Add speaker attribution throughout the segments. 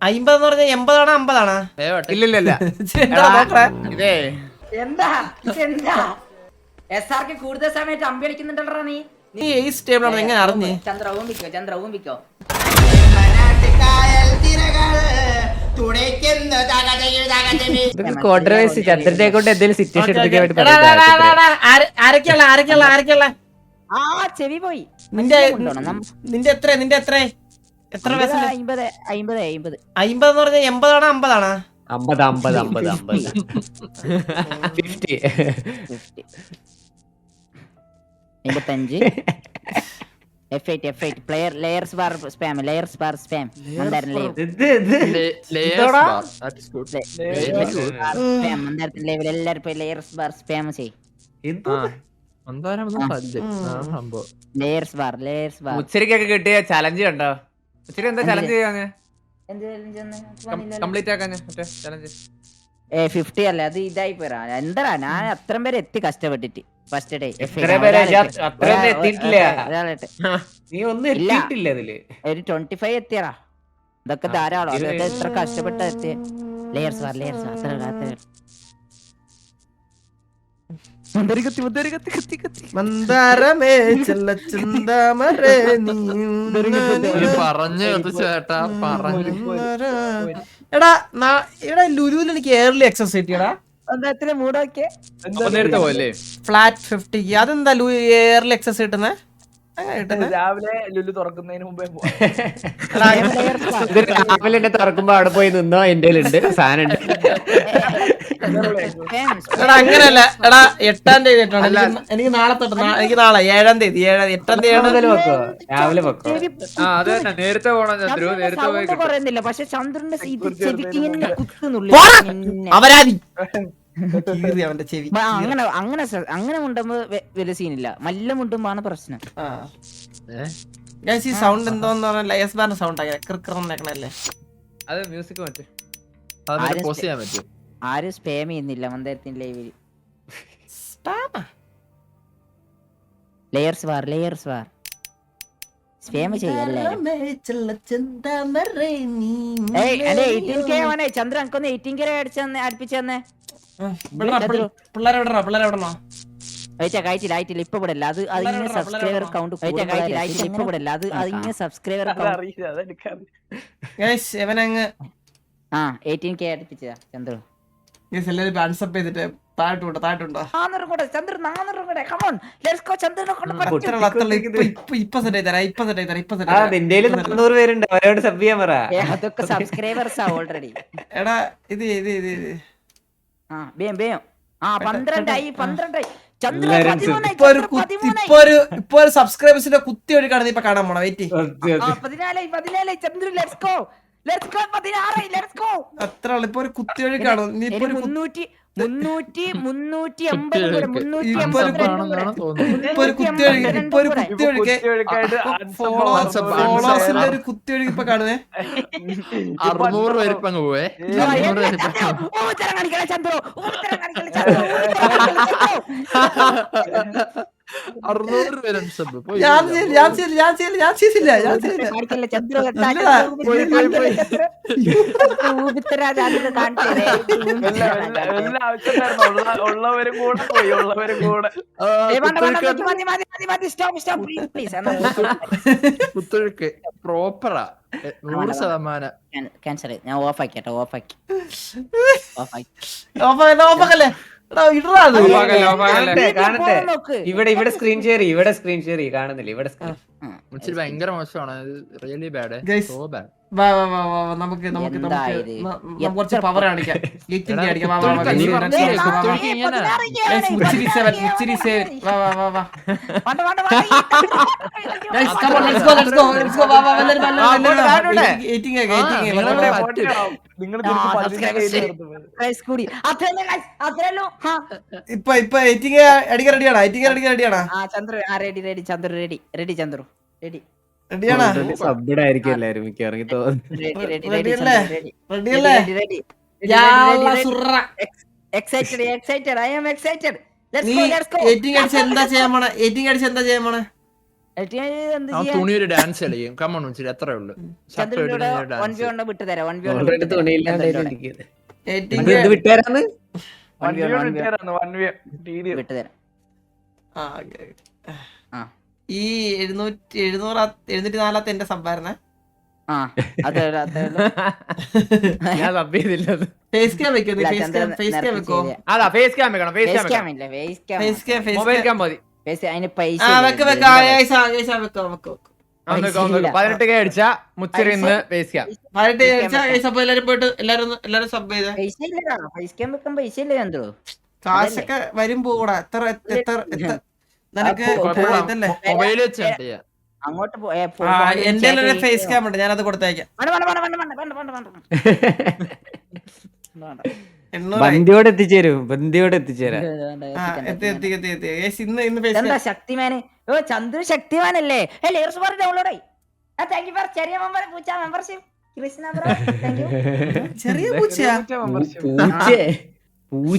Speaker 1: 50 എന്ന് പറഞ്ഞാൽ 80 ആണോ 50 ആണോ?
Speaker 2: ഇല്ലില്ല
Speaker 3: എന്താ ഇതെന്താ SRK കൂടുതൽ സമയത്ത് അമ്പി അടിക്കുന്നുണ്ടല്ലോ നീ.
Speaker 1: നീ ഏസ് ടേബിൾ ആണ് എങ്ങനെ അറിഞ്ഞേ?
Speaker 3: ചന്ദ്ര ഊമ്പിക്കോ
Speaker 2: കോൺട്രവേഴ്സി ചന്ദ്രനെ കൊണ്ട് എന്തെങ്കിലും സിറ്റുവേഷൻ എടുക്കാൻ വേണ്ടി
Speaker 1: ആരൊക്കെയുള്ള
Speaker 3: ആ ചെവി പോയി.
Speaker 1: നിന്റെ എത്ര വയസ്സുണ്ട്?
Speaker 3: 50
Speaker 1: എന്ന് പറഞ്ഞാൽ 80 ആണോ 50 ആണോ?
Speaker 3: 55 F8 player layers bar spam മന്ദാരൻ ലെവൽ എല്ലാരും പോയി layers bar spam ചെയ്. layers bar
Speaker 2: ഉച്ചരിക്കൊക്കെ കിട്ടിയ ചലഞ്ച് കണ്ടോ? ഉച്ചരി എന്താ ചലഞ്ച് ചെയ്യാന് കംപ്ലീറ്റ് ആക്കാന് ചലഞ്ച്
Speaker 3: 50 അല്ലേ അത് ഇതായി പോരാ. എന്താ ഞാൻ അത്രയും പേര് എത്തി കഷ്ടപ്പെട്ടിട്ട് ഫസ്റ്റ് ഡേ
Speaker 2: നീ ഒന്നും എത്തിയിട്ടില്ല അതില്.
Speaker 3: ഒരു 25 എത്തിയടാ. ഇതൊക്കെ ധാരാളം. അതൊക്കെ ഇത്ര കഷ്ടപ്പെട്ട എത്തിയ layers bar അത്ര
Speaker 1: മന്ദാരമേ ചെല്ലച്ചന്താമരേ നീ എടാ ലുലുവിൽ എനിക്ക് എയർലി എക്സസ് കിട്ടിയടാ.
Speaker 3: മൂടൊക്കെ
Speaker 1: ഫ്ലാറ്റ് 50 അതെന്താ എയർലി എക്സസ് കിട്ടുന്നേ?
Speaker 4: രാവിലെ ലുലു തുറക്കുന്നതിന് മുമ്പേ
Speaker 2: രാവിലെ എന്നെ തുറക്കുമ്പോ അവിടെ പോയി നിന്നോ എന്റെ ഉണ്ട് സാധനം ഉണ്ട്.
Speaker 1: എടാ അങ്ങനെയല്ല എടാ 8-ാം തീയതി എനിക്ക് നാളെ തൊട്ട് എനിക്ക് നാളെ 7-ാം തീയതി 8-ാം തീയതി
Speaker 2: രാവിലെ വെക്കോ.
Speaker 4: നേരത്തെ പോണം ചന്ദ്രു. നേരത്തെ പോയി
Speaker 3: പറയുന്നില്ല പക്ഷെ ചന്ദ്രന്റെ
Speaker 1: അവരാതി അവന്റെ ചെവി
Speaker 3: അങ്ങനെ മുണ്ടുമ്പോ വലിയ സീനില്ല. മല്ല മുണ്ടുമ്പാണ് പ്രശ്നം.
Speaker 1: ഈ സൗണ്ട് എന്തോന്ന് പറഞ്ഞാൽ ലേസ് ബാറിന്റെ സൗണ്ട് ആക്കണല്ലേ?
Speaker 4: അത് മ്യൂസിക് മറ്റേ
Speaker 3: ആരും സ്പാം ചെയ്യുന്നില്ല മന്ദാരത്തിന്റെ ലൈവില്. layers bar സ്പാം ചെയ്യല്ലേ? ചന്ദ്ര എനിക്കൊന്ന് 18K അടുപ്പിച്ചു തന്നെ.
Speaker 1: പിള്ളേരെവിടണോ?
Speaker 3: ആയിട്ടില്ല ഇപ്പൊ വിടല്ല. അത് അതിങ്ങനെ സബ്സ്ക്രൈബർ കൗണ്ട് ഇപ്പൊ വിടല്ല. അത് അതിങ്ങനെ സബ്സ്ക്രൈബർ
Speaker 1: ഇവനങ്ങ്
Speaker 3: 18K അടുപ്പിച്ചതാ ചന്ദ്ര.
Speaker 1: എല്ലാരും ആൻസപ്പ് ചെയ്തിട്ട് താഴോട്ടുണ്ടോ?
Speaker 3: 400 കൂടെ ചന്ദ്ര 400 കൂടെ. കമോൺ ലെറ്റ്സ് ഗോ ചന്ദ്രനെ കൊണ്ട്
Speaker 1: ഇപ്പൊ സെറ്റ് ആയി തരാം.
Speaker 2: പേരുണ്ട് അവരോട് സബ് ചെയ്യാൻ പറ.
Speaker 3: അതൊക്കെ സബ്സ്ക്രൈബേഴ്സാ ഓൾറെഡി.
Speaker 1: എടാ ഇത്
Speaker 3: ബേം 12 ആയി ചന്ദ്ര
Speaker 1: ഇപ്പൊ ഒരു സബ്സ്ക്രൈബേഴ്സിന്റെ കുത്തി ഒഴുക്കാണ് നീ ഇപ്പൊ കാണാൻ പോണ. Wait
Speaker 3: 14 Chandra let's go 16 let's go.
Speaker 1: അത്ര ഇപ്പൊ ഒരു കുത്തി ഒഴുക്കാണ്. നീ ഇപ്പൊ
Speaker 3: 350
Speaker 1: ഫോളോവേഴ്സിന്റെ ഒരു കുത്തി ഒഴുകി ഇപ്പൊ കാണുന്നേ.
Speaker 4: 600 പേരിപ്പങ്ങ് പോവേ. ഉള്ളവരും കൂടെ കുത്തൊഴുക്ക് പ്രോപ്പറാ 100%.
Speaker 3: ക്യാൻസൽ. ഞാൻ ഓഫാക്കി
Speaker 1: ഓഫാക്കല്ലേ?
Speaker 2: കാണട്ടെ. ഇവിടെ സ്ക്രീൻ ഷെയർ കാണുന്നില്ല. ഇവിടെ
Speaker 4: ഭയങ്കര മോശമാണ്. Really bad. So bad.
Speaker 1: നമുക്ക് കുറച്ച് പവർ കാണിക്കാം. ഇപ്പൊ റെഡിയാണോ?
Speaker 2: സബ്ബിടായിരിക്കും എല്ലാരും മിക്കവാറും
Speaker 1: എന്താ ചെയ്യാൻ പോണെ?
Speaker 3: എന്ത്
Speaker 4: ആ
Speaker 3: ചെയ്യാ?
Speaker 4: തുണി ഒരു ഡാൻസ് കളിക്കും കമ്മൺ വെച്ചിട്ട് അത്രേ ഉള്ളു
Speaker 3: ചന്ദ്രനോട് 1v1 വിട്ട് തരാം 1v1
Speaker 2: ഓൾറെഡി തുണിയില്ലാണ്ട്
Speaker 1: ഏറ്റിങ്ക
Speaker 2: ഇത് വിട്ടാരാന്ന്
Speaker 3: വിട്ട് തരാം.
Speaker 1: ആ, okay.
Speaker 3: ആ.
Speaker 1: ഈ 704 എന്റെ സംഭാരണ
Speaker 3: ആ അതേ ഉള്ളൂ.
Speaker 2: ഞാൻ സബ് ചെയ്തില്ല അത്.
Speaker 1: ഫേസ് ക്യാം വെക്കോ
Speaker 3: ഇല്ല,
Speaker 1: ഫേസ്
Speaker 3: ചന്ദ്രൻ
Speaker 1: ക്യാം
Speaker 3: നേരത്തെ
Speaker 1: വെക്കോ
Speaker 3: ചെയ്തേ.
Speaker 2: അതാ ഫേസ് ക്യാം വെക്കണം ഫേസ്
Speaker 3: Face
Speaker 2: ക്യാം
Speaker 3: cam ഇല്ല, face cam.
Speaker 1: Face cam
Speaker 2: mobile cam മതി.
Speaker 3: അതിന് പൈസ
Speaker 1: ആ
Speaker 3: ഇല്ല,
Speaker 1: വെക്ക
Speaker 3: ഇത്
Speaker 1: വെക്ക
Speaker 3: എന്താ
Speaker 1: ആയേശ വെക്കോ വെക്കോ
Speaker 2: 18K അടിച്ചാ മുച്ചിരിന്ന് ഫേസ് ക്യാം.
Speaker 1: പാരട്ടി ആയേശ അപ്പൊ എല്ലാരും പോയിട്ട് എല്ലാരും സബ് ചെയ്ത
Speaker 3: പൈസ ഇല്ലടാ, ഫേസ് ക്യാം വെക്കാൻ പൈസ ഇല്ല ചന്ദ്രു.
Speaker 1: കാശൊക്കെ വരുമ്പോ കൂടാ എത്ര നിനക്ക് ഇതല്ലേ
Speaker 4: മൊബൈൽ വെച്ചിട്ട്
Speaker 3: അങ്ങോട്ട്
Speaker 1: എന്റെ ഫേസ് ക്യാം ഉണ്ട് ഞാനത് കൊടുത്തയക്കാം 800
Speaker 2: ബന്ധിയോടെ എത്തിച്ചേരും ബന്ധിയോടെ എത്തിച്ചേരാ.
Speaker 1: ഇന്ന് ഫേസ്
Speaker 3: എന്താ ശക്തിമാന്? ഓ ചന്ദ്രു ശക്തിമാനല്ലേ? ഡൗൺലോഡ് ആയി. താങ്ക് യു ഫോർ ചെറിയ membership Krishna bro, thank U.
Speaker 1: ചെറിയ പൂച്ചയാ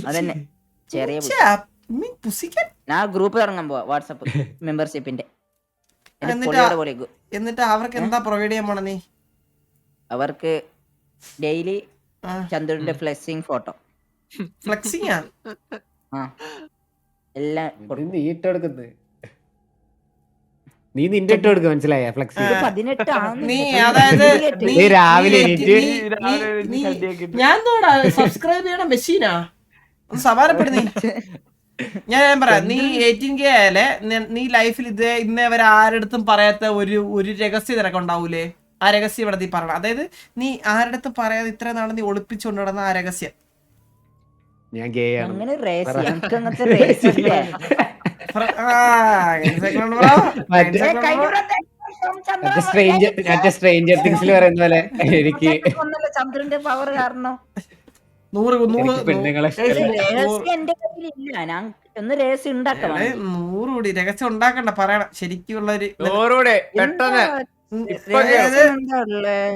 Speaker 3: അതന്നെ ചെറിയ
Speaker 1: പുസിക്കാൻ.
Speaker 3: ഞാൻ ഗ്രൂപ്പ് തുടങ്ങാൻ പോവാ വാട്സപ്പ് മെമ്പർഷിപ്പിന്റെ.
Speaker 1: എന്നിട്ട് അവർക്ക് എന്താ പ്രൊവൈഡ് ചെയ്യാൻ പോണ നീ?
Speaker 3: അവർക്ക് ഡെയിലി ചന്ദ്രന്റെ ഫ്ലെക്സിങ് ഫോട്ടോ
Speaker 1: ഫ്ലെക്സിങ്
Speaker 3: എല്ലാം
Speaker 2: നീ ഇട്ടെടുക്കുന്നത് നീ നിന്റെ ഇട്ട് കൊടുക്ക മനസ്സിലായ ഫ്ലെക്സ്.
Speaker 3: 18
Speaker 1: നീ അതായത്
Speaker 2: നീ രാവിലെ എണീറ്റ്
Speaker 1: ഞാൻ സബ്സ്ക്രൈബ് ചെയ്യണ മെഷീനാ ഒന്ന് സമാനപ്പെടുന്നീ. ഞാൻ പറയാം, നീ 18K ആയാലേ നീ ലൈഫിൽ ഇന്നേ വരെ ആരടുത്തും പറയാത്ത ഒരു രഹസ്യം നിനക്ക് ഉണ്ടാവൂലേ? ആ രഹസ്യം ഇവിടെ നീ പറയണം. അതായത് നീ ആരടുത്തും പറയാതെ ഇത്ര നാളെ നീ ഒളിപ്പിച്ചുകൊണ്ട് നടന്ന ആ രഹസ്യം.
Speaker 2: ഞാൻ ഗേ ആണ്.
Speaker 3: അങ്ങനെ റേസ് ഞങ്ങൾക്ക് അങ്ങനത്തെ റേസ് ഇല്ല.
Speaker 2: സ്ട്രേഞ്ചർ തിങ്സിൽ പറയുന്ന പോലെ എനിക്ക്
Speaker 3: ചന്ദ്രന്റെ പവർ കാരണം
Speaker 1: 100
Speaker 2: പെണ്ണുങ്ങളെ
Speaker 3: എന്റെ കയ്യിൽ ഇല്ല. ഞാൻ ഒന്ന് റേസ് ഉണ്ടാക്കാം.
Speaker 1: 100 കൂടി രഹസ്യം ഉണ്ടാക്കണ്ട, പറയണം ശരിക്കുള്ള ഒരു
Speaker 2: ഓരോടെ പെട്ടെന്ന്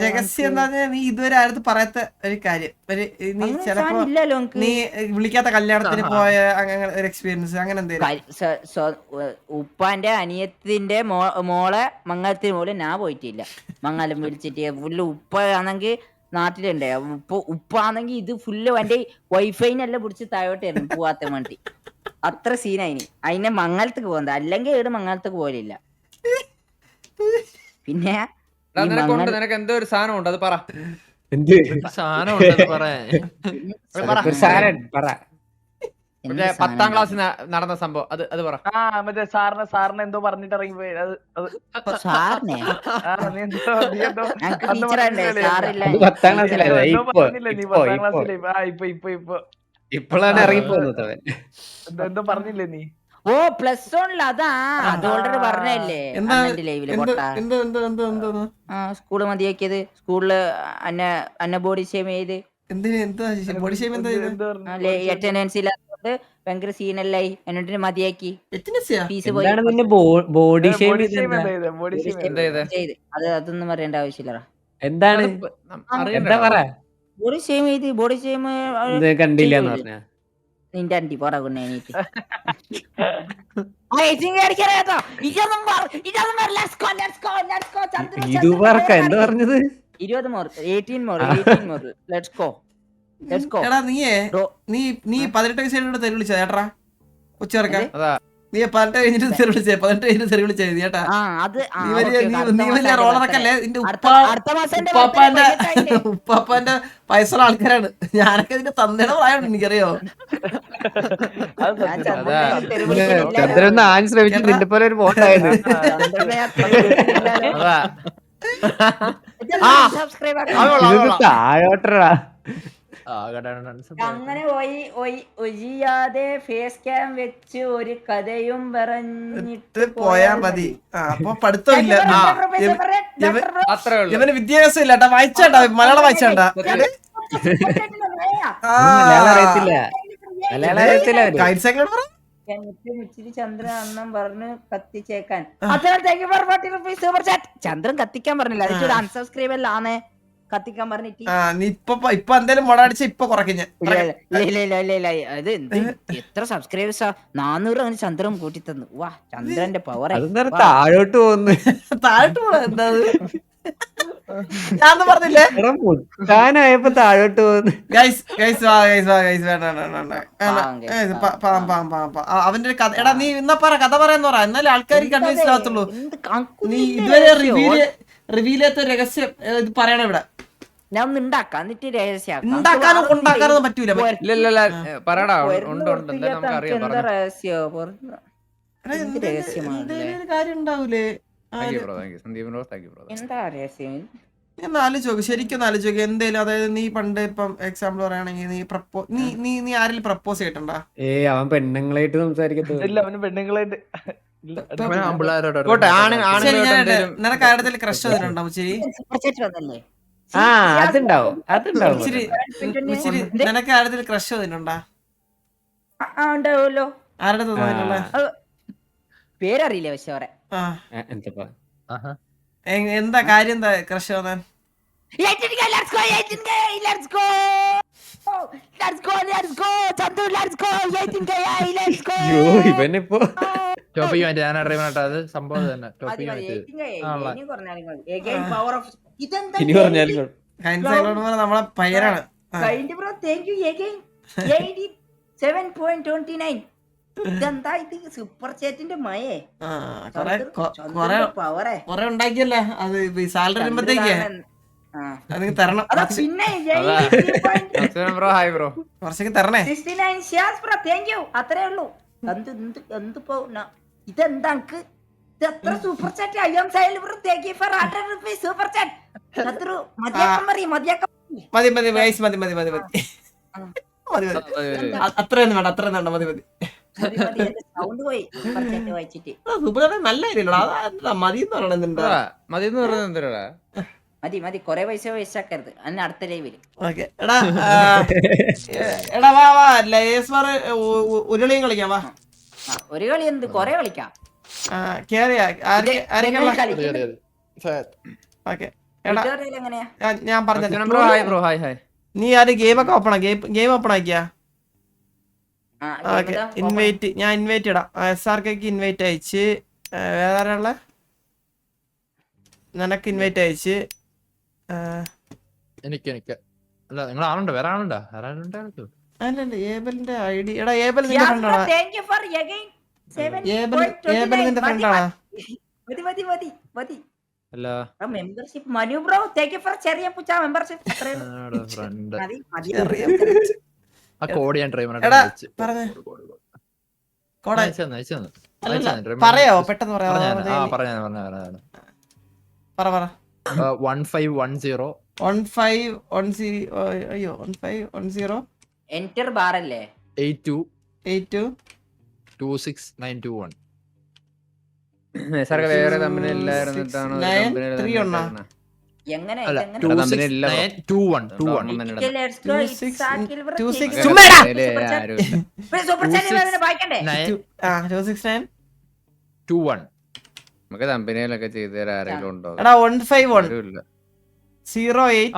Speaker 1: രഹസ്യം എന്താ നീ ഇതുവരെ ആരടുത്ത് പറയാത്ത ഒരു കാര്യം. നീ ചിലപ്പോ നീ വിളിക്കാത്ത കല്യാണത്തിന് പോയ അങ്ങനെ ഒരു എക്സ്പീരിയൻസ് അങ്ങനെ എന്തെങ്കിലും.
Speaker 3: ഉപ്പാന്റെ അനിയത്തിന്റെ മോളെ മംഗലത്തിന് പോലും ഞാൻ പോയിട്ടില്ല. മംഗലം വിളിച്ചിട്ട് ഫുള്ള് ഉപ്പാണെങ്കിൽ നാട്ടിലുണ്ട്. ഉപ്പാണെങ്കിൽ ഇത് ഫുള്ള് എന്റെ വൈഫൈനെല്ലാം പിടിച്ച് താഴോട്ടായിരുന്നു പോവാത്ത വേണ്ടി. അത്ര സീനായിന്. അതിനെ മംഗലത്തേക്ക് പോകുന്നത്, അല്ലെങ്കിൽ ഏട് മംഗലത്തേക്ക് പോലില്ല. പിന്നെ
Speaker 2: നിനക്ക് എന്തോ ഒരു സാധനം ഉണ്ട്, അത് പറ.
Speaker 4: സാധനം ഉണ്ടെന്ന് പറയാൻ
Speaker 2: പറ. 10ാം ക്ലാസ്സിൽ നടന്ന സംഭവം അത് പറ.
Speaker 5: മറ്റേ സാറിന് എന്തോ പറഞ്ഞിട്ട് ഇറങ്ങിപ്പോയി.
Speaker 3: സാറിനെ
Speaker 2: 10ാം ക്ലാസ്സിലായിരുന്നു. ഇപ്പോഴാണ് ഇറങ്ങിപ്പോകുന്നത്.
Speaker 5: എന്തോ പറഞ്ഞില്ലേ നീ?
Speaker 3: ഓ +1 അതാ, അത് ഓൾറെഡി പറഞ്ഞല്ലേ ലൈവില്. സ്കൂള് മതിയാക്കിയത്, സ്കൂളില് അന്ന ബോഡി ഷെയിം ചെയ്ത് അറ്റൻഡൻസ് ഇല്ലാത്തതുകൊണ്ട് ഭയങ്കര സീനല്ലായി. എന്നിട്ട് മതിയാക്കി ഫീസ് പോയി.
Speaker 2: ബോഡി ഷെയിം
Speaker 3: ചെയ്ത് അതൊന്നും പറയേണ്ട ആവശ്യമില്ല.
Speaker 2: എന്താണ് എന്താ പറ.
Speaker 3: ബോഡി ഷെയിം ചെയ്ത് ബോഡി ഷെയിം
Speaker 2: കണ്ടില്ലാന്ന് പറഞ്ഞ
Speaker 3: നിന്റെ അണ്ടി പോടാ കൊണ്ടേ എണീറ്റ്.
Speaker 2: ഇത് പറക്ക എന്താ പറഞ്ഞത്?
Speaker 3: 20 മോർ 18 മോർ ലെറ്റ്സ് ഗോ.
Speaker 1: നീ 18 വയസ്സായിട്ട് തെറി വിളിച്ചത് ചേട്ടാ ഉച്ചറക്ക. നീ 18 കഴിഞ്ഞിട്ട് തെറി വിളിച്ചേ, 18 കഴിഞ്ഞിട്ട് തെറി വിളിച്ചേ ചേട്ടാ. നീ വലിയ റോളറൊക്കല്ലേ? നിന്റെ ഉപ്പാപ്പാന്റെ പൈസയുള്ള ആൾക്കാരാണ്. ഞാനൊക്കെ ഇതിന്റെ തന്തയുടെ പ്രായമാണ്, എനിക്കറിയോ.
Speaker 2: ചന്ദ്രൻ ആൻ ശ്രമിച്ചു നിന്റെ പോലെ ഒരു ബോട്ടായത്. താഴോട്ടറാ
Speaker 3: അങ്ങനെ ഒഴിയാതെ ഫേസ് ക്യാം വെച്ച് ഒരു കഥയും പറഞ്ഞിട്ട്
Speaker 1: പോയാ മതി. അപ്പൊ പഠിത്തമില്ല,
Speaker 2: അത്രേ ഉള്ളൂ.
Speaker 1: ഇവന് വിദ്യാഭ്യാസം ഇല്ല. വായിച്ചാണ്ടാ, മലയാളം വായിച്ചാണ്ടാ.
Speaker 2: മലയാളം അറിയത്തില്ല, മലയാളം അറിയത്തില്ല.
Speaker 3: ചന്ദ്രൻ അണ്ണം പറഞ്ഞു കത്തിച്ചേക്കാൻ. ചന്ദ്രൻ കത്തിക്കാൻ പറഞ്ഞില്ല, അതിന്റെ ഒരു അൺസബ്സ്ക്രൈബ് അല്ലാന്നേ. കത്തിക്കാൻ പറഞ്ഞിട്ട്
Speaker 1: ആ നീ ഇപ്പൊ എന്തായാലും മുട അടിച്ച ഇപ്പൊ കുറയ്ക്കും ഞാൻ
Speaker 3: ഇല്ല അത് എത്ര സബ്സ്ക്രൈബേഴ്സാ 400 അങ്ങനെ ചന്ദ്രൻ കൂട്ടി തന്നു വാ ചന്ദ്രന്റെ പവർ
Speaker 2: അതെന്താ താഴോട്ട് പോകുന്നു
Speaker 1: താഴോട്ട് പോണ എന്താ ഞാൻ പറഞ്ഞില്ലേ
Speaker 2: ഞാനായപ്പോ താഴോട്ട് പോകുന്നു
Speaker 1: ഗൈസ് അവന്റെ ഒരു കഥ എടാ നീ എന്നാ പറ കഥ പറയാന്ന് പറ എന്നാലും ആൾക്കാർക്ക് കൺവിൻസ് ആകത്തുള്ളൂ നീ ഇതുവരെ റിവീൽ ചെയ്യാത്ത രഹസ്യം ഇത് പറയണം ഇവിടെ
Speaker 3: ഞാൻ ഒന്ന് ഉണ്ടാക്കാം എന്നിട്ട് രഹസ്യം
Speaker 1: ഉണ്ടാക്കാനൊന്നും പറ്റൂല
Speaker 2: ഇല്ല പറയടാ ഉണ്ട് എന്തായാലും നമുക്ക് അറിയാം
Speaker 3: എന്താ രഹസ്യം
Speaker 1: ഒരു കാര്യം ഉണ്ടാവൂലേ
Speaker 3: എന്താ രഹസ്യം
Speaker 1: ഞാൻ ആലോചിച്ചു ശരിക്കും ആലോചിച്ചു എന്തേലും അതായത് നീ പണ്ട് ഇപ്പം എക്സാമ്പിൾ പറയുകയാണെങ്കിൽ നീ ആരെങ്കിലും പ്രപ്പോസ് ചെയ്തിട്ടുണ്ടാ
Speaker 2: അവൻ പെണ്ണുങ്ങളായിട്ട് സംസാരിക്കത്തില്ല
Speaker 5: ഇല്ല അവന് പെണ്ണുങ്ങളായിട്ട്
Speaker 1: നിനക്ക് ആരുടെ ക്രഷ് വന്നിട്ടുണ്ടാവും ശരി
Speaker 3: വന്നല്ലേ
Speaker 2: അതുണ്ടാവും
Speaker 1: നിനക്ക് ആരുടെ ക്രഷ് വന്നിട്ടുണ്ടാ
Speaker 3: ഉണ്ടാവുമല്ലോ
Speaker 1: ആരുടെ തോന്നിട്ടുള്ള
Speaker 3: പേരറിയില്ല പക്ഷെ അവരെ
Speaker 1: എന്താ കാര്യം എന്താ ക്രഷ് വന്നാൻ
Speaker 2: ഇവനിപ്പോ
Speaker 4: അത് സംഭവം തന്നെ
Speaker 2: ഇനി പറഞ്ഞാലും
Speaker 1: നമ്മളെ പയ്യനാണ്
Speaker 3: ഇതെന്താ ഇത് സൂപ്പർ ചേറ്റിന്റെ മയേ
Speaker 1: കൊറേ ഉണ്ടാക്കിയല്ലേ അത് സാലറി വരുമ്പത്തേക്ക് അത് തരണം കുറച്ചൊക്കെ തരണേ
Speaker 3: അത്രേ ഉള്ളൂ ഇതെന്താ ഇതെത്ര സൂപ്പർ ചാറ്റ് ഐ ആം സൈൽ bro thank you for 100 rupees super chat അത്ര മതിയാക്കാൻ
Speaker 1: മതി ഗൈസ് മതി അത്രയൊന്നും വേണ്ട അത്രയൊന്നും വേണ്ട മതി
Speaker 3: സൗണ്ട് പോയി സൂപ്പർ ചാറ്റ് വായിച്ചിട്ട്
Speaker 1: സൂപ്പർ നല്ല കാര്യമില്ലടാ അതാ മതി എന്ന് പറയണെന്നുണ്ട്
Speaker 3: മതി കൊറേ പൈസ വേസ്റ്റാക്കരുത് അന്ന് അടുത്ത ലൈവില്
Speaker 1: ഓക്കെ എടാ വാ ലേസ്മാർ ഉരുളിയും കളിക്കാം വാ
Speaker 3: ഒരു കളി എന്ത് കൊറേ കളിക്കാം
Speaker 1: ഞാൻ പറഞ്ഞു നീ ആര് ഗെയിമൊക്കെ ഗെയിം ഓപ്പൺ ആക്കിയാ ഇൻവൈറ്റ് ഞാൻ ഇൻവൈറ്റ് ഇടാം SRK ഇൻവൈറ്റ് അയച്ച് വേറെ ഉള്ള നിനക്ക് ഇൻവൈറ്റ് അയച്ച്
Speaker 4: എനിക്ക് അല്ല നിങ്ങൾ ആളുണ്ടോ വേറെ ആളുണ്ടോ
Speaker 1: അല്ലല്ല ഏബലിന്റെ ഐഡി എടാ ഏബൽ നിന്റെ ഫ്രണ്ടാണോ ഏബൽ നിന്റെ ഫ്രണ്ടാണോ
Speaker 3: membership Manu bro thank you for ചെറിയ പുച്ച മെമ്പർഷിപ്പ്
Speaker 4: ആ കോഡ് ഞാൻ
Speaker 1: പറയോ പെട്ടെന്ന് പറ
Speaker 4: 1510
Speaker 1: അയ്യോ 1510
Speaker 3: എന്റർ ബാർ അല്ലേ
Speaker 1: 82
Speaker 4: 26921
Speaker 2: വേറെ തമ്മിലില്ലായിരുന്നിട്ടാണ്
Speaker 3: എങ്ങനെ
Speaker 2: നമുക്ക് കമ്പനിയിലൊക്കെ ചെയ്തു തരാൻ ആരെങ്കിലും ഉണ്ടോ?
Speaker 1: 151 08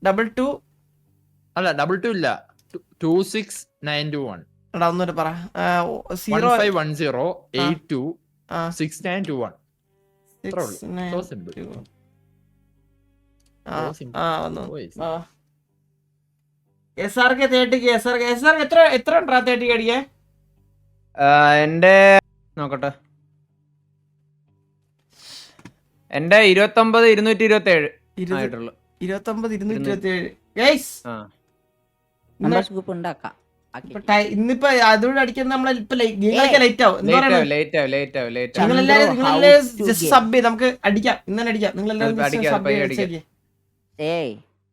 Speaker 1: 22
Speaker 4: അല്ല 22 ഇല്ല 26921
Speaker 1: എടാ ഒന്നുകൂടെ പറ
Speaker 4: 1510 82 6921
Speaker 1: SRK 30 എത്ര ഉണ്ടാ 30 അടിക്കേ
Speaker 2: എന്റെ നോക്കട്ടെ എന്റെ 29,227 ആയിട്ടുള്ളൂ
Speaker 1: 29,227
Speaker 3: ഉണ്ടാക്കാം
Speaker 1: ഇന്നിപ്പോ അതുകൊണ്ട് അടിക്കുന്ന നമ്മളെ ലേറ്റ് ആവും സബ് നമുക്ക് അടിക്കാം ഇന്നെ അടിക്കാം നിങ്ങൾ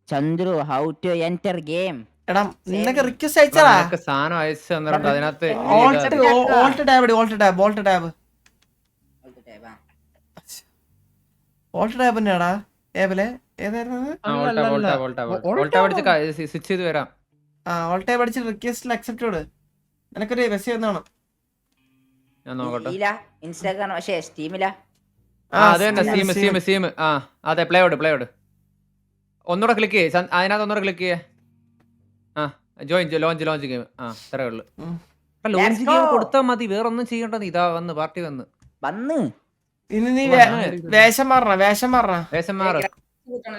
Speaker 3: Chandru how to enter game
Speaker 1: എടാ നിനക്ക് റിക്വസ്റ്റ് അയച്ചടാ
Speaker 2: സാധനം അയച്ചു തന്നിട്ടുണ്ട് അതിനകത്ത്
Speaker 1: ഓൾട്ട് ടാബ് തന്നെയാടാ ഏബിലെ ഏതായിരുന്നു
Speaker 2: സ്വിച്ച് ചെയ്ത് വരാം
Speaker 1: ഓൾട്ടേ പഠിച്ച് റിക്വസ്റ്റിൽ അക്സെപ്റ്റ് ചെയ്ത് നിനക്കൊരു മെസ്സേജ് എന്നാണ്
Speaker 2: ഞാൻ നോക്കട്ടെ
Speaker 3: ഇൻസ്റ്റാഗ്രാം പക്ഷേ സ്റ്റീമിലാ
Speaker 2: അതെ പ്ലേയോട് ഒന്നുകൂടെ ക്ലിക്ക് ചെയ്യേ, അതിനകത്ത് ഒന്നുകൂടെ ക്ലിക്ക് ചെയ്യേ. ആ ലോഞ്ച് ഗെയിം. ആ ഇത്രേ ഉള്ളു. ലോഞ്ച് ഗെയിം കൊടുത്താൽ മതി, വേറെ ഒന്നും ചെയ്യണ്ട. ഇതാ വന്ന് പാർട്ടി വന്ന്
Speaker 1: ഇനി നീ വേഷം മാറണ
Speaker 2: വേഷം മാറ്.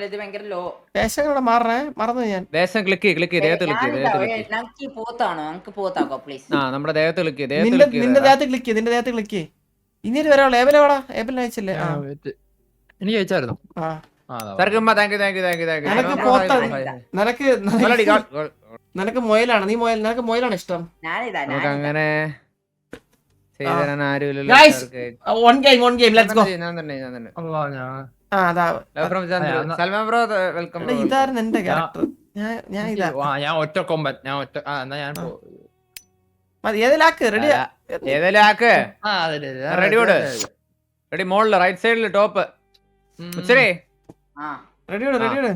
Speaker 3: ഇത് ഭയങ്കര ലോ.
Speaker 1: വേഷം കൂടെ മാറണേ, മറന്നു ഞാൻ.
Speaker 2: വേഷം ക്ലിക്ക് ചെയ്യ്, ദേഹത്ത് ക്ലിക്ക്
Speaker 3: ഞങ്ങൾക്ക് പോത്താണോ? ഞങ്ങൾക്ക് പോത്താക്കോ പ്ലീസ്.
Speaker 2: ആ നമ്മുടെ ദേഹത്ത് ക്ലിക്ക്
Speaker 1: നിന്റെ ദേഹത്ത് ക്ലിക്ക് നിന്റെ ദേഹത്ത് ക്ലിക്ക്. ഇനി വരാനുള്ള ഏബിലോടാ, ഏബിൽ അയച്ചില്ലേ?
Speaker 4: എനിക്ക് ചോദിച്ചായിരുന്നു.
Speaker 1: നിനക്ക് മൊയിലാണ്, നിനക്ക് മൊയിലാണ് ഇഷ്ടം.
Speaker 2: അങ്ങനെ
Speaker 1: ഇതായിരുന്നു എന്റെ ക്യാരക്ടർ.
Speaker 4: ഞാൻ ഒറ്റ കൊമ്പൻ.
Speaker 1: ഏതിലാക്ക് റെഡി
Speaker 2: റെഡി മോളില് റൈറ്റ് സൈഡില് ടോപ്പ്.
Speaker 1: റെഡിയോട് റെഡിയോട്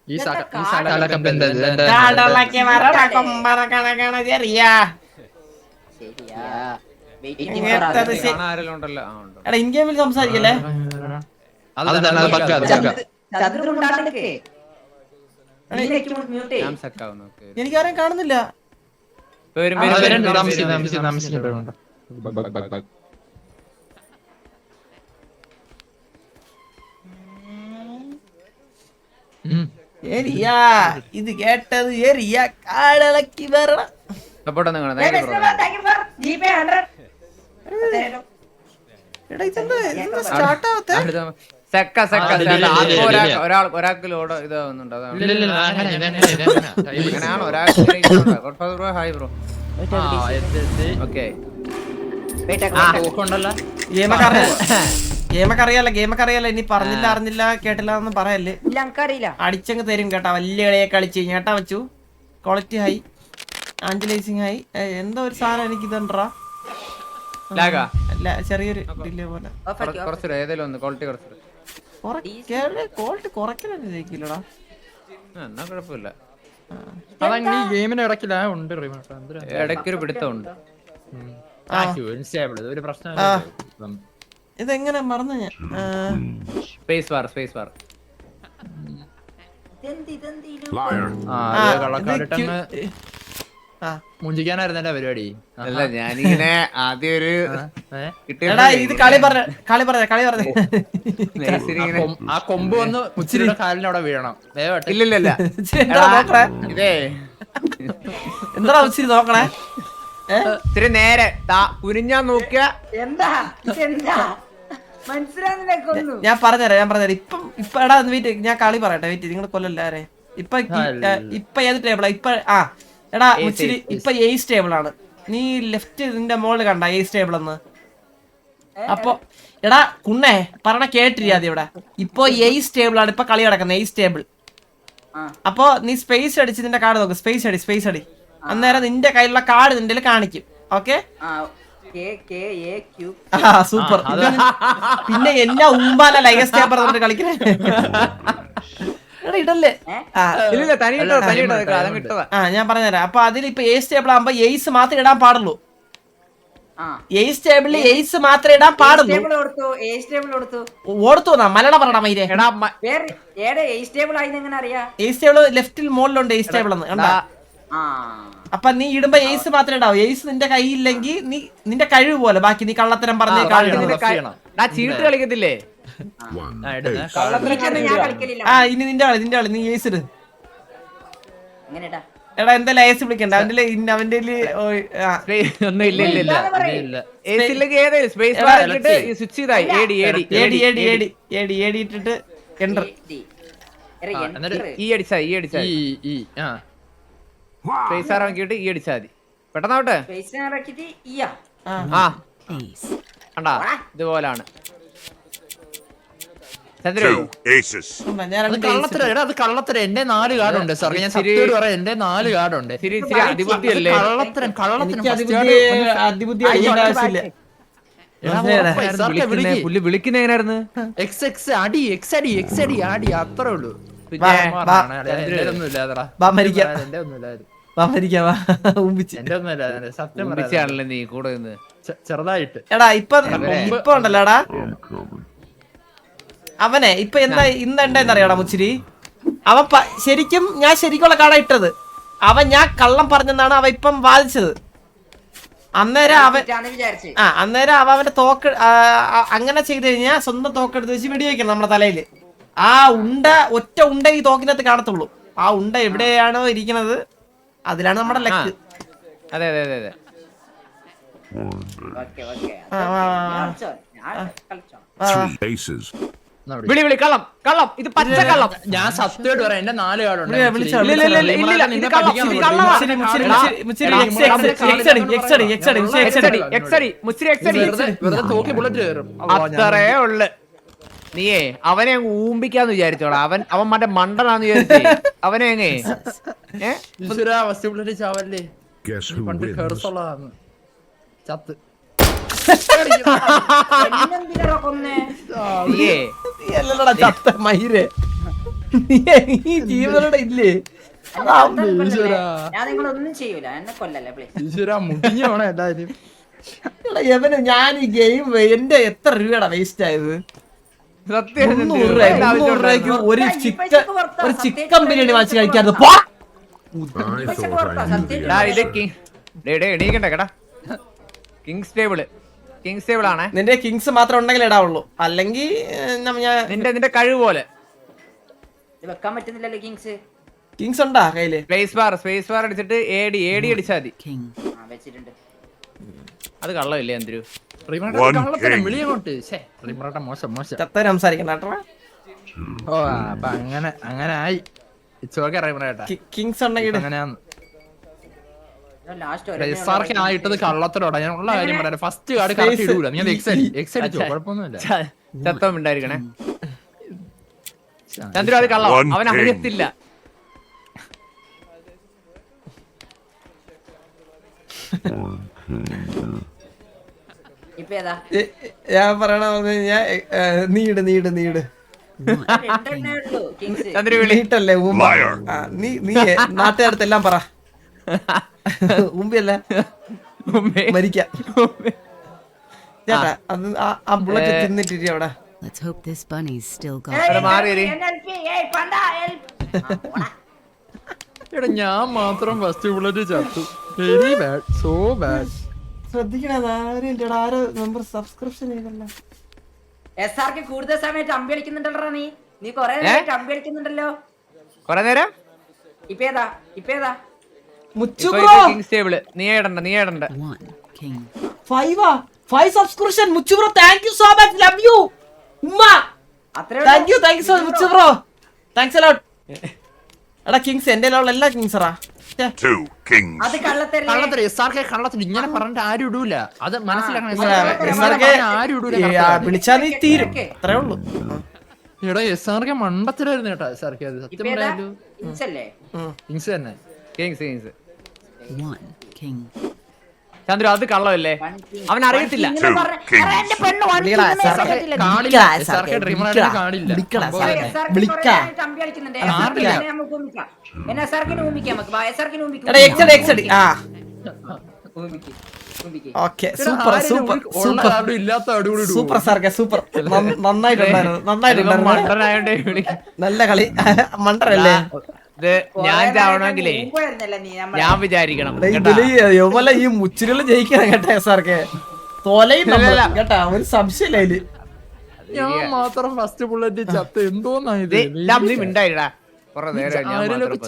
Speaker 4: ഈ
Speaker 1: ഇൻഗെയിമിൽ സംസാരിക്കല്ലേ? എനിക്കാരെയും കാണുന്നില്ല. ഇത് കേട്ടത് കാടളക്കി വരണം.
Speaker 2: ഒരാൾക്ക് ലോഡ് ഇതാവുന്നുണ്ട്.
Speaker 1: ഗെയിമൊക്കെ അറിയാലോ. ഇനി പറഞ്ഞില്ല അറിഞ്ഞില്ല കേട്ടില്ല എന്ന് പറയല്ലേ. അടിച്ചങ്ങ് തരും കേട്ടാ. വലിയ കളിയെ കളിച്ച് കേട്ടാ വെച്ചു. Quality high, antialiasing high. എന്തോ ഒരു സാധനം എനിക്ക് ഇതണ്ടാ, ചെറിയൊരു ഡിലേ പോലെ. ക്വാളിറ്റി കുറയ്ക്കലടാ.
Speaker 2: എന്നാ കുഴപ്പമില്ല.
Speaker 4: ഗെയിമിന് ഇടയ്ക്കില്ല ഉണ്ട്,
Speaker 2: ഇടയ്ക്കൊരു പിടുത്തമുണ്ട്.
Speaker 4: ഒരു പ്രശ്നം.
Speaker 1: ഇതെങ്ങനെ മറന്നു ഞാൻ.
Speaker 2: സ്പേസ് ബാർ
Speaker 4: മുഞ്ചിക്കാനായിരുന്നു എന്റെ പരിപാടി.
Speaker 2: അല്ല ഞാനിങ്ങനെ ആദ്യം ഒരു
Speaker 1: ഇത് കളി പറഞ്ഞ
Speaker 4: ആ കൊമ്പ് വന്ന് ഉച്ചിരിയുടെ കാലിനവിടെ വീഴണം.
Speaker 2: ഇല്ലില്ല ഇതേ
Speaker 1: എന്താ ഉച്ചിരി നോക്കണേ.
Speaker 2: ഇത്തിരി നേരെ കുനിഞ്ഞാ നോക്കിയ
Speaker 1: ഞാൻ പറഞ്ഞുതരാം. ഇപ്പൊ എടാ വെയിറ്റ്, ഞാൻ കളി പറയട്ടെ. വെയിറ്റ്, നിങ്ങൾ കൊല്ലല്ലേ. ഇപ്പൊ ഏത് ടേബിളാ ഇപ്പൊ? എടാ ഉച്ചിരി ഇപ്പൊ എയ്സ് ടേബിൾ ആണ്. നീ ലെഫ്റ്റ് നിന്റെ മോളിൽ കണ്ട എയ്സ് ടേബിൾ എന്ന്. അപ്പൊ എടാ കുണ്ണേ പറഞ്ഞ കേട്ടിരിക്കാതെ. ഇവിടെ ഇപ്പൊ എയ്സ് ടേബിൾ ആണ് ഇപ്പൊ കളി നടക്കുന്നത്, എയ്സ് ടേബിൾ. അപ്പൊ നീ സ്പേസ് അടിച്ച് നിന്റെ കാർഡ് നോക്ക്. സ്പേസ് അടി. അന്നേരം നിന്റെ കയ്യിലുള്ള കാർഡ് നിന്റെ കാണിക്കും. Okay, super. പിന്നെ എന്നാ ഊമ്പാലല്ല എയ്സ് ടേബിൾ കൊണ്ട് കളിക്കണേ. ഇടല്ലേ? ഞാൻ പറഞ്ഞുതരാം. അപ്പൊ അതിൽ ഇപ്പൊ എയ്സ് ടേബിൾ ആകുമ്പോ എയ്സ് മാത്രമേ ഇടാൻ പാടുള്ളൂ. എയ്സ് ടേബിളിൽ എയ്സ് മാത്രമേ ഇടാൻ പാടുള്ളൂ. ഓർത്തു മലയാള പറയണ മൈരേ. എയ്സ് ടേബിൾ ലെഫ്റ്റിൽ മുകളിലുണ്ട് എയ്സ് ടേബിൾ എന്ന് കണ്ടാ. അപ്പൊ നീ ഇടുമ്പോ എയ്സ് മാത്രമേ ഇടാവൂ. എയ്സ് നിന്റെ കയ്യില്ലെങ്കിൽ നീ നിന്റെ കഴിവ് പോലെ ബാക്കി നീ കള്ളത്തരം പറഞ്ഞ്
Speaker 2: ചീട്ട് കളിക്കത്തില്ലേ?
Speaker 1: ഇനി നിന്റെ കളി നീ എയ്സ് ഇട്. എടാ എന്തായാലും എയ്സ് വിളിക്കണ്ട. അവന്റെ
Speaker 2: ഒന്നും ഇല്ല.
Speaker 1: ഇട്ടിട്ട് എൻഡർ
Speaker 2: ഈ അടിച്ചാ സ്പേസ് ആർ ആക്കിയിട്ട് ഈ അടിച്ചാ മതി. പെട്ടെന്നാവട്ടെ. കണ്ടാ ഇതുപോലാണ്.
Speaker 4: കള്ളത്തരം. എന്റെ 4 കാർഡുണ്ട് സാർ. ഞാൻ സത്യം പറയാം, എന്റെ 4 കാർഡുണ്ട്.
Speaker 2: അതിബുദ്ധിയല്ലേ? പുള്ളി വിളിക്കുന്ന എങ്ങനെയായിരുന്നു?
Speaker 4: അടി അത്രേ ഉള്ളൂ.
Speaker 1: വാ മരിക്കാം വാ ഊമ്പിച്ച്.
Speaker 4: എന്റെ ഒന്നല്ല സത്യം പറയാം
Speaker 2: ഉമ്പിച്ചാണല്ലേ നീ കൂടെ നിന്ന്.
Speaker 4: ചെറുതായിട്ട്
Speaker 1: എടാ ഇപ്പൊ ഉണ്ടല്ലോ എടാ അവനെ ഇപ്പൊ ഇന്നെന്താ അറിയാടാ മുച്ചിരി, അവൻ ശരിക്കും ഞാൻ ശരിക്കുള്ള കാട ഇട്ടത്, അവൻ ഞാൻ കള്ളം പറഞ്ഞെന്നാണ് അവൻ ഇപ്പം വാദിച്ചത്. അന്നേരം അവൻ അവന്റെ തോക്ക് അങ്ങനെ ചെയ്ത് കഴിഞ്ഞാൽ സ്വന്തം തോക്കെടുത്ത് വെച്ച് വെടിവെക്കണം നമ്മുടെ തലയില്. ആ ഒറ്റ ഉണ്ട ഈ തോക്കിനകത്ത് കാണത്തുള്ളൂ. ആ ഉണ്ട എവിടെയാണോ ഇരിക്കുന്നത് അതിലാണ് നമ്മുടെ ലക്ക്.
Speaker 2: അതെ അതെ അതെ അതെ. വിളി വിളി കള്ളം കള്ളം, ഇത് പച്ച കള്ളം.
Speaker 4: ഞാൻ സത്യമായിട്ട് പറയാം എന്റെ 4 കാർഡുണ്ട്. വെറുതെ തോക്കി ബുള്ളറ്റ് കയറും.
Speaker 2: അത്രേ ഉള്ളു. നീയേ അവനെ അങ്ങ് ഊമ്പിക്കാന്ന് വിചാരിച്ചോടാ. അവൻ മറ്റേ മണ്ടനാന്ന് വിചാരിച്ചേ അവനെ അങ്ങേ
Speaker 4: ഫസ്റ്റ് ബുള്ളറ്റ് ചാവല്ലേ പണ്ട് കേറുള്ളതാണ് ചത്ത്.
Speaker 1: ജീവനോടെ ഇല്ലേ
Speaker 4: മുടിഞ്ഞോണ എല്ലാരും.
Speaker 1: എവന് ഞാൻ ഈ ഗെയിം എന്റെ എത്ര രൂപയുടെ വേസ്റ്റ് ആയത്?
Speaker 2: സത്യം
Speaker 1: 300 രൂപയ്ക്ക് ഒരു ചിക്കൻ ബിരിയാണി വാങ്ങിച്ച് കഴിക്കാറ്.
Speaker 2: എണീക്കണ്ട കേട്ടാ. കിങ്സ് ടേബിൾ ആണേ.
Speaker 1: നിന്റെ കിങ്സ് മാത്രം ഉണ്ടെങ്കിൽ ഇടാവുള്ളൂ, അല്ലെങ്കിൽ
Speaker 2: നിന്റെ കഴിവ് പോലെ.
Speaker 3: വെക്കാൻ പറ്റുന്നില്ലല്ലോ കിങ്സ്.
Speaker 1: കിങ്സ് ഉണ്ടാ കയ്യില്?
Speaker 2: സ്പേസ് ബാർ അടിച്ചിട്ട് AD അടിച്ചാ മതി.
Speaker 3: വെച്ചിട്ടുണ്ട്.
Speaker 2: അത് കള്ളമില്ലേ എന്തൊരു
Speaker 1: ചത്തരം സംസാരിക്കണ്ട.
Speaker 4: ഓ അപ്പൊ അങ്ങനെ ആയി.
Speaker 1: കിങ്സ് ഉണ്ടെങ്കിൽ
Speaker 4: ആയിട്ടത് കള്ളത്തിലോടാ. ഞാൻ ഉള്ള കാര്യം പറയാം. ഫസ്റ്റ് കാർഡ് കറക്റ്റ് ഇടൂല. നീ എക്സ് അടിച്ചോ, കുഴപ്പമൊന്നുമില്ല.
Speaker 2: ചത്തം ഉണ്ടായിരിക്കണേ. ചന്ദ്രു അത് കള്ളം, അവൻ അറിയത്തില്ല.
Speaker 1: ഞാൻ പറയണ നീട് നീട്ടല്ലേ നീ നാട്ടുകാരത്തെല്ലാം പറ. ഊമ്പിയല്ല മരിക്കാം ചേട്ടാ. അത് ആ ബുള്ളറ്റ് തിന്നിട്ടിരി അവിടെ.
Speaker 6: Let's hope this bunny's still got
Speaker 4: എടാ ഞാൻ മാത്രം ഫസ്റ്റ് ബുള്ളറ്റ് ചത്തു. Very bad, so bad.
Speaker 1: ശ്രദ്ധിക്കണേ ആരോ മെമ്പർ സബ്സ്ക്രിപ്ഷൻ ചെയ്തല്ലോ.
Speaker 3: SRK കൂടുതൽ സമയത്ത് അമ്പി കളിക്കുന്നുണ്ടല്ലോ. നീ കൊറേ നേരം അമ്പി കളിക്കുന്നുണ്ടല്ലോ.
Speaker 2: കൊറേ നേരം
Speaker 3: ഇപ്പേതാ
Speaker 1: മുച്ചു ബ്രോ
Speaker 2: കിങ്സ് ടേബിൾ. നീ ഏടണ്ട
Speaker 6: 1 king.
Speaker 1: 5 സബ്സ്ക്രിപ്ഷൻ. മുച്ചു bro thank you so much, love you ഉമ്മ. താങ്ക് യു സോ മച്ച് മുച്ചു ബ്രോ, താങ്ക്സ് എ ലോട്ട്. എടാ കിങ്സ് എന്റെ ഉള്ള എല്ലാ കിങ്സറാ.
Speaker 3: അത് കള്ളത്തരല്ലേ.
Speaker 4: കള്ളത്തിൽ ഇങ്ങനെ പറഞ്ഞിട്ട് ആരും ഇടൂല. അത് മനസ്സിലാക്കണം.
Speaker 1: വിളിച്ചാ നീ തീരും, അത്രേ ഉള്ളൂ.
Speaker 4: എടാ SRK മണ്ടത്തിലായിരുന്നു കേട്ടാ. SRK അത് സത്യം പറയാലോ. കിങ്സ് തന്നെ.
Speaker 2: Kings
Speaker 6: 1 king.
Speaker 2: ചന്ദ്രു അത് കള്ളമല്ലേ, അവൻ അറിയത്തില്ല.
Speaker 1: സൂപ്പർ സാർക്ക് സൂപ്പർ. നന്നായിട്ടുണ്ടായിരുന്നു. നല്ല കളി. മണ്ടറല്ലേ
Speaker 2: ഞാൻ ചാവണമെങ്കിലേ ഞാൻ വിചാരിക്കണം
Speaker 1: ഈ മുച്ചിരികള് ജയിക്കണം കേട്ടോ. സാർക്ക് തോലയും കേട്ടാ, ഒരു സംശയമില്ല അതില്.
Speaker 4: ഞാൻ മാത്രം ഫസ്റ്റ് ബുള്ളറ്റ് ചത്ത്. എന്തോന്നായത്
Speaker 2: മിണ്ടായിടാ. കൊറേ നേരം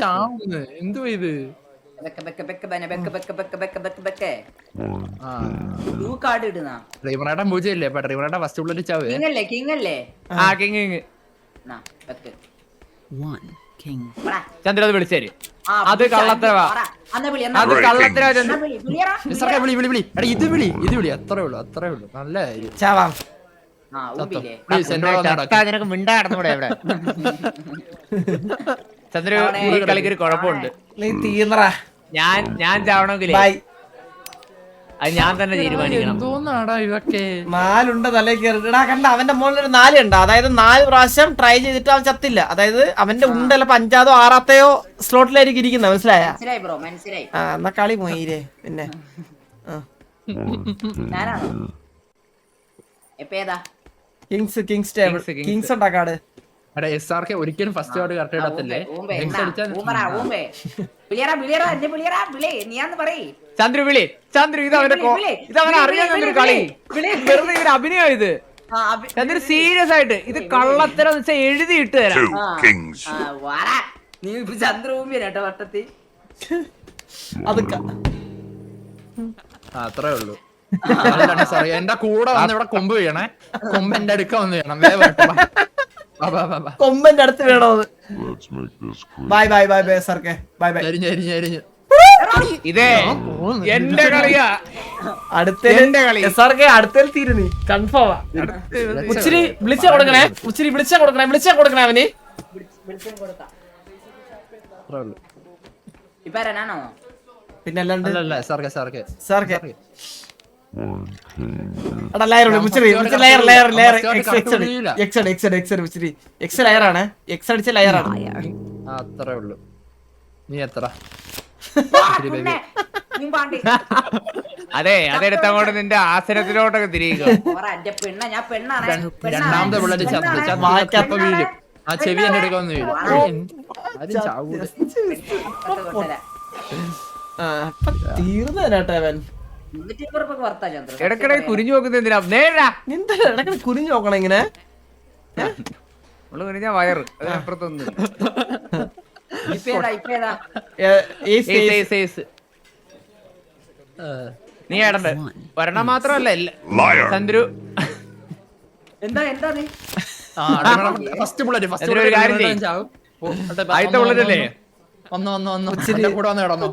Speaker 4: ചാവുന്നു. എന്തോ ഇത് ട്രീമറാട്ടം പൂജയില്ലേ? അപ്പൊ ട്രീമറാട്ടം ഫസ്റ്റ് ബുള്ളറ്റ് ചാവേ.
Speaker 2: ആ കിങ്
Speaker 6: 1 king.
Speaker 2: ചന്ദ്ര അത് വിളിച്ചേര്. അത് കള്ളത്തരവാ. അത് കള്ളത്തരവാ.
Speaker 4: ഇത് വിളി അത്രേ ഉള്ളൂ. നല്ല
Speaker 1: ചാവാം.
Speaker 2: നിനക്ക് മിണ്ടാ കിടന്നൂടെ ഇവിടെ? ചന്ദ്ര ഈ കളിക്കൊരു കുഴപ്പമുണ്ട്.
Speaker 1: നീ തീർന്നറാ.
Speaker 2: ഞാൻ ചാവണമെങ്കിലേ അത് ഞാൻ തന്നെ തീരുമാനിക്കണം.
Speaker 4: എന്തോന്നാടാ ഇതൊക്കെ?
Speaker 1: 4 ഉണ്ട തലയിൽ കയറിട്ടാ കണ്ട. അവന്റെ മുകളിൽ ഒരു 4 ഉണ്ട്. അതായത് 4 പ്രാവശ്യം ട്രൈ ചെയ്തിട്ട് അവൻ ചത്തില്ല. അതായത് അവന്റെ ഉണ്ട ചിലപ്പോ 5-ഓ 6-ഓ സ്ലോട്ടിലായിരിക്കും ഇരിക്കുന്നത്. മനസ്സിലായ?
Speaker 3: മനസ്സിലായി ബ്രോ, മനസ്സിലായി.
Speaker 1: ആ എന്നാ കളി പോയില്ലേ പിന്നെ.
Speaker 3: ഞാനാണോ ഇപ്പൊ ഏതാ?
Speaker 1: Kings table. കിങ്സ് ഉണ്ടാ കാർഡ്.
Speaker 4: എടാ SRK ഒരിക്കലും ഫസ്റ്റ് കാർഡ് കറക്റ്റ് ഇടത്തില്ലേ?
Speaker 2: ചന്ദ്രു വിളി, ചന്ദ്രു ഇത് അവന്റെ ഇതവനെ അറിയാവുന്ന കളി. വെറുതെ ഇവര് അഭിനയം ഇത്. ചന്ദ്രു സീരിയസ് ആയിട്ട് ഇത് കള്ളത്തരം വെച്ചാൽ എഴുതിയിട്ട് തരാം.
Speaker 3: നീ ചന്ദ്രഭൂമിയാട്ടോ വട്ടത്തി.
Speaker 1: അത്
Speaker 4: അത്രേ ഉള്ളൂ. സോറി, എന്റെ കൂടെ വന്ന് ഇവിടെ കൊമ്പ് വീണേ. കൊമ്പ് എന്റെ അടുക്ക വന്ന് വീണം.
Speaker 1: കൊമ്പന്റെ അടുത്ത് വേണോ? ബൈ ബൈ ബൈ ബൈ സർക്കെ. Bye bye.
Speaker 4: എരിഞ്ഞ്
Speaker 2: ഇതേ എന്റെ കളിയാ.
Speaker 1: അടുത്ത സർക്കെ അടുത്തേൽ തീരുന്നി കൺഫേം. ഉച്ചിരി വിളിച്ചാ കൊടുക്കണേ. ഉച്ചിരി വിളിച്ചാ കൊടുക്കണേ അവന്.
Speaker 3: ഇപ്പൊ ആരാണോ?
Speaker 1: പിന്നെ അല്ലാണ്ട്
Speaker 4: SRK
Speaker 1: സർക്കെ എടാ ലെയർ ഉച്ചിരി ലെയർ ഉച്ചിരി എക്സ് ലെയർ ആണ്. എക്സ് അടിച്ച ലെയർ ആണ്.
Speaker 4: അത്രേ ഉള്ളൂ. നീ എത്ര?
Speaker 2: അതെ അതെടുത്തങ്ങോട്ട് നിന്റെ ആസനത്തിലോട്ടൊക്കെ തിരിയുക.
Speaker 4: രണ്ടാമത്തെ പിള്ളേര് ചത്തപ്പ വീഴും. ആ ചെവി എന്റെ അടുക്ക വന്ന് വീഴും.
Speaker 1: തീർന്നേട്ടാ അവൻ.
Speaker 2: ഇടക്കിടക്ക് കുരിഞ്ഞു നോക്കുന്ന എന്തിനാ? നേരാ
Speaker 1: ഇടക്കിടക്ക് കുരിഞ്ഞു നോക്കണം ഇങ്ങനെ.
Speaker 2: നമ്മള് കുരിഞ്ഞ വയറ് അതിനപ്പുറത്തൊന്നും. നീ ഏടണ്ട് ഒരെണ്ണം മാത്രമല്ല ചന്ദ്രു.
Speaker 4: ഫസ്റ്റ് ബുള്ളറ്റ്
Speaker 2: ഒരു കാര്യം ചെയ്യ്. ആദ്യത്തെ ബുള്ളറ്റല്ലേ?
Speaker 4: കൂടെ വന്ന് കിടന്നു.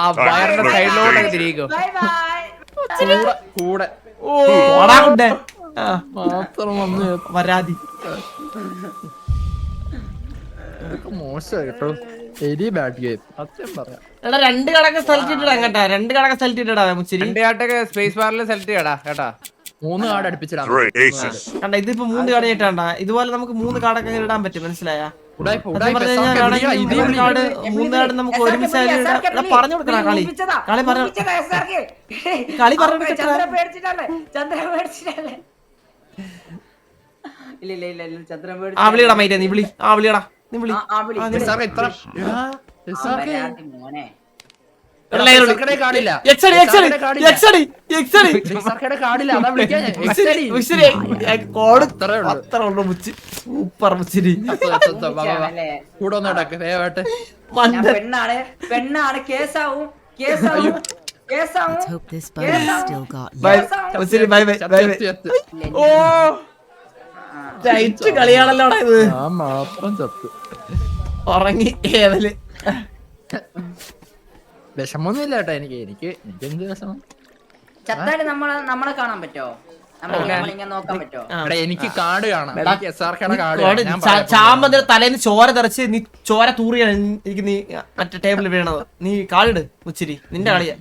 Speaker 2: ആ വയറിന്റെ സൈഡിലോട്ടൊക്കെ തിരികെ
Speaker 4: കൂടെ മാത്രം വന്ന്
Speaker 1: വരാതി.
Speaker 4: മോശം കേട്ടോ. വെരി ബാഡ് ഗെയിം സത്യം പറയാം.
Speaker 1: എടാ 2 കടക്ക് സെലക്ട് ചെയ്തിടാ കേട്ടാ. 2 കടക്ക് സെലക്ട് ചെയ്തിടാ മുച്ചിരി.
Speaker 2: 2 കാർഡൊക്കെ സ്പേസ് ബാറിൽ സെലക്ട് ചെയ്യടാ കേട്ടാ.
Speaker 4: 3 കാർഡ് അടുപ്പിച്ചിടാം.
Speaker 1: കണ്ട ഇതിപ്പോ 3 കാർഡ് ഇട്ടാണ്ടാ. ഇതുപോലെ നമുക്ക് 3 കാർഡൊക്കെ ഇടാൻ പറ്റും. മനസ്സിലായ? കാർഡ് 3 കാർഡ് നമുക്ക് ഒരുമിച്ച് പറഞ്ഞു കൊടുക്കണ. കളി പറഞ്ഞു ആ വിളിയടാ മൈറ്റ. നീ വിളി. ആ വിളിയടാ നീ വിളി. സൂപ്പർ മുച്ചിരി.
Speaker 4: കൂടെ ഒന്ന് ഇടക്ക് ദയവായിട്ട്.
Speaker 3: പെണ്ണാണ് കേസാവും.
Speaker 6: Let's hope this bunny's still got me.
Speaker 1: Bye മുച്ചിരി. Bye bye bye bye. ഓ ചൈറ്റ് കളിയാണല്ലോടാ ഇത്.
Speaker 4: ഞാൻ മാത്രം ചത്ത്
Speaker 1: ഉറങ്ങി ഏവല്.
Speaker 4: വിഷമൊന്നും ഇല്ല കേട്ടോ. എനിക്ക് എന്ത് വിഷമം?
Speaker 3: ചത്താല് നമ്മളെ കാണാൻ പറ്റോ? നമ്മളിങ്ങനെ നോക്കാൻ പറ്റോ?
Speaker 4: എനിക്ക് കാർഡ് കാണാം. കാർഡ്
Speaker 1: ചാമ്പന്റെ തലേന്ന് ചോര തെറിച്ച് നീ ചോര തൂറിയാണ് എനിക്ക് നീ മറ്റേ ടേബിളിൽ വീണത്. നീ കാളിട് മുച്ചിരി. നിന്റെ കളിയാ.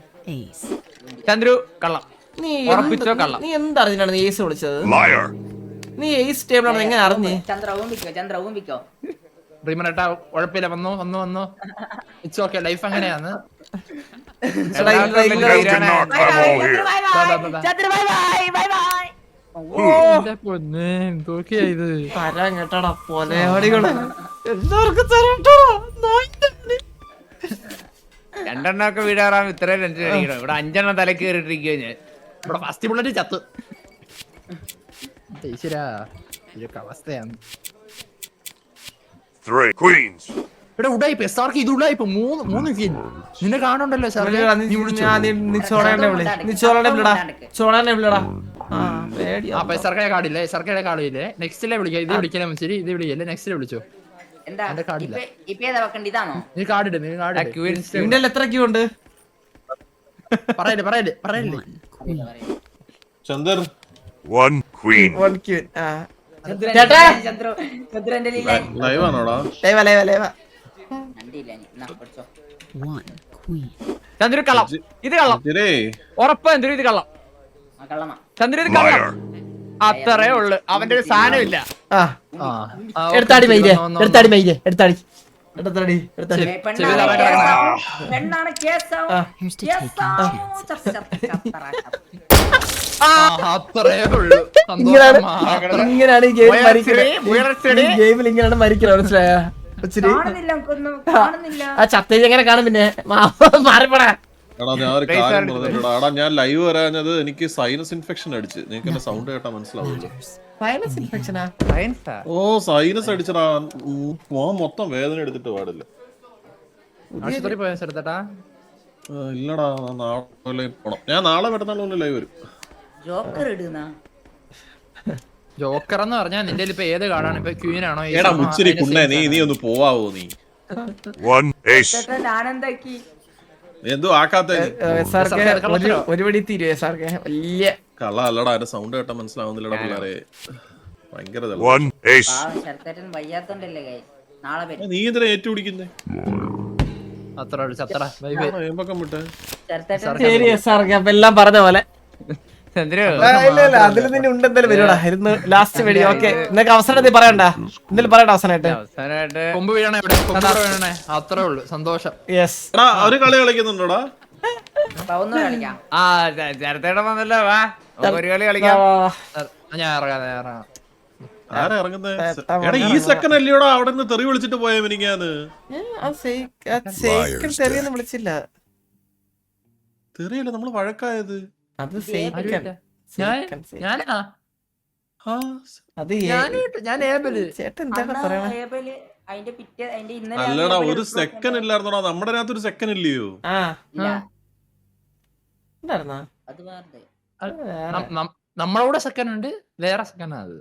Speaker 2: ചന്ദ്രു കള്ളം.
Speaker 1: നീ
Speaker 2: ഉറപ്പിച്ചോ കള്ളം.
Speaker 1: നീ എന്തറിഞ്ഞാണ് നീ ഏസ് വിളിച്ചത്? നീ ഏസ് ടേബിൾ ആണെന്ന് എങ്ങനെ അറിഞ്ഞേ?
Speaker 3: ചന്ദ്ര ഊമ്പിക്കോ.
Speaker 4: റീമനേട്ടാ കുഴപ്പമില്ല. വന്നു ഇറ്റ്സ് ഓക്കെ. ലൈഫ് അങ്ങനെയാണ്. എന്തൊക്കെയാ ഇത്?
Speaker 1: തരാൻ കേട്ടാടാ പൊലയാടികള്. എല്ലാവർക്കും
Speaker 2: രണ്ടെണ്ണൊക്കെ വീടാറാൻ ഇത്രയും ടെൻഷൻ അടിക്കണം. ഇവിടെ 5 തലക്ക് കയറിട്ടിരിക്കുക ഞാൻ.
Speaker 4: ഇവിടെ ഫസ്റ്റ് ബുള്ളറ്റ് ചത്ത്. ഈശ്വരാ ഇതൊക്കെ അവസ്ഥയാണ്. ഇവിടെ ഉടായിപ്പ്. SRK ഇത് ഉടായിപ്പ്. 3 കിൽ നിന്നെ കാണണ്ടല്ലോ. SRK കാർഡില്ലേ? SRK കാർഡില്ലേ? നെക്സ്റ്റിലെ വിളിക്കാം. ഇത് വിളിക്കലേ ശരി. ഇത് വിളിക്കല്ലേ? നെക്സ്റ്റിലെ വിളിച്ചോ. നീ കാർഡിട്.
Speaker 1: എത്ര ക്യൂ ഉണ്ട്?
Speaker 4: പറയല്ലേ.
Speaker 7: ചന്ദർ 1 queen.
Speaker 1: ചേട്ടാ
Speaker 7: ലൈവ് ആണോടാ?
Speaker 1: ലൈവാ.
Speaker 6: 1 queen.
Speaker 2: ചന്ദ്രു കള്ളം, ഇത് കള്ളം, ഉറപ്പ് ചന്ദ്രു ഇത് കള്ളം,
Speaker 3: കള്ളമാ.
Speaker 2: ചന്ദ്രു ഇത് കള്ളം. അത്രേ ഉള്ളു, അവന്റെ ഒരു സാധനം ഇല്ല.
Speaker 1: ആ എടുത്താടി മൈലേ, എടുത്താടി മൈലേ, എടുത്താടി എടുത്താടി എടുത്താടി.
Speaker 3: പെണ്ണാണ് കേസാവും.
Speaker 6: Here's to taking chances.
Speaker 4: അത്രേ ഉള്ളു.
Speaker 1: ഇങ്ങനെയാണ് ഈ ഗെയിം മരിക്കുന്നത്. ഈ ഗെയിമിൽ ഇങ്ങനെയാണ് മരിക്കുന്നത്, മനസ്സിലായോ? ഇച്ചിരി
Speaker 3: കാണുന്നില്ല, നമുക്കൊന്നും കാണുന്നില്ല.
Speaker 1: ആ ചത്തേജ് എങ്ങനെ കാണും പിന്നെ? മാറിപ്പടാ.
Speaker 8: എടാ ഞാൻ ഒരു കാര്യം പറഞ്ഞിട്ടുണ്ടാ. എടാ ഞാൻ ലൈവ് വരാഞ്ഞത് എനിക്ക് സൈനസ് ഇൻഫെക്ഷൻ അടിച്ച്. നിങ്ങൾക്ക് എന്റെ സൗണ്ട് കേട്ടാ മനസ്സിലാവുമല്ലോ.
Speaker 1: വൈറസ് ഇൻഫെക്ഷനാ?
Speaker 8: ഓ സൈനസ് അടിച്ചടാ. മൊത്തം വേദന എടുത്തിട്ട് പാടില്ല.
Speaker 4: ആശുപത്രി പോയ സ്ഥലത്താ
Speaker 8: ഇല്ലടാ, നാളെ പോണം. ഞാൻ നാളെ മറ്റന്നാൾ ലൈവ് വരും.
Speaker 3: ജോക്കർ ഇടുന്ന
Speaker 4: ജോക്കർ എന്ന് പറഞ്ഞാൽ നിന്റെ ഇപ്പൊ ഏത് കാർഡാണ്? ഇപ്പൊ ക്വീൻ ആണോ?
Speaker 8: എടാ മുച്ചിരി കുണ്ണേ, നീ ഒന്ന് പോവാവോ? നീ
Speaker 7: One ace.
Speaker 3: ഞാനെന്താക്കി?
Speaker 8: എന്തോ ആക്കാത്ത
Speaker 1: ഒരു പടി തീരുവേ സാർക്ക്? വലിയ
Speaker 8: കള്ള അല്ലടാ, എന്റെ സൗണ്ട് കേട്ടാ മനസ്സിലാവുന്നില്ലടാ പിള്ളേരെ. ഭയങ്കര
Speaker 7: One ace.
Speaker 3: ശരത്തേട്ടൻ വയ്യാത്തോണ്ടല്ലേ കൈ. നാളെ വരും.
Speaker 8: നീ എന്തിനാ ഏറ്റുപിടിക്കുന്നേ?
Speaker 4: അത്ര ചത്ര ബൈ ബൈ.
Speaker 8: ഏമ്പക്കം വിട്ടേ.
Speaker 3: ശരത്തേട്ടൻ
Speaker 1: ശരി സാർക്ക്, അപ്പൊ എല്ലാം പറഞ്ഞ പോലെ.
Speaker 2: ചന്ദ്രു
Speaker 1: ഇല്ല ഇല്ല, അതിൽ നിന്നെ ഉണ്ട് എന്തായാലും വരുവാടാ. ഇരുന്ന് ലാസ്റ്റ് വഴി. ഓക്കെ, നിനക്ക് അവസരത്തിൽ പറയണ്ട, എന്തെങ്കിലും പറയണ്ട അവസാനമായിട്ട്.
Speaker 2: അവസാനമായിട്ട്
Speaker 4: കൊമ്പ് വീഴണേ, ഇവിടെ കൊമ്പ് വീഴണേ. അത്രേ ഉള്ളു, സന്തോഷം.
Speaker 1: യെസ്.
Speaker 8: എടാ ഒരു കളി കളിക്കുന്നുണ്ടോടാ?
Speaker 3: ഒന്ന് കളിക്കാം.
Speaker 2: ആ ചേർത്തേട്ടൻ വന്നല്ലോ, വാ ഒരു കളി കളിക്കാം.
Speaker 4: ഞാൻ ഇറങ്ങാം.
Speaker 8: ആരാ ഇറങ്ങുന്നേ? എടാ ഈ സെക്കൻഡ് അല്ലയോടാ അവിടെ നിന്ന് തെറി വിളിച്ചിട്ട് പോയ എനിക്കാന്ന്.
Speaker 1: ചെറിയൊന്നും വിളിച്ചില്ല.
Speaker 8: തെറിയല്ല, നമ്മള് വഴക്കായത്.
Speaker 1: അത്
Speaker 4: ഞാനാ
Speaker 1: അത്
Speaker 4: ഞാൻ ഏബല്.
Speaker 1: ചേട്ടൻ എന്താണ് പറയണേ?
Speaker 3: ഏബല് അതിന്റെ പിറ്റേ അതിന്റെ ഇന്നലെ
Speaker 8: അല്ലടാ ഒരു സെക്കൻഡ് ഇല്ലായിരുന്നോടാ, നമ്മുടെ അകത്ത് ഒരു സെക്കൻഡ് ഇല്ലയോ?
Speaker 1: ആ
Speaker 3: ഇല്ല,
Speaker 1: ഉണ്ടായിരുന്നാ?
Speaker 3: അത് വേറെ.
Speaker 4: നമ്മളെ കൂടെ സെക്കൻഡ് ഉണ്ട്, വേറെ സെക്കൻഡ് അത്.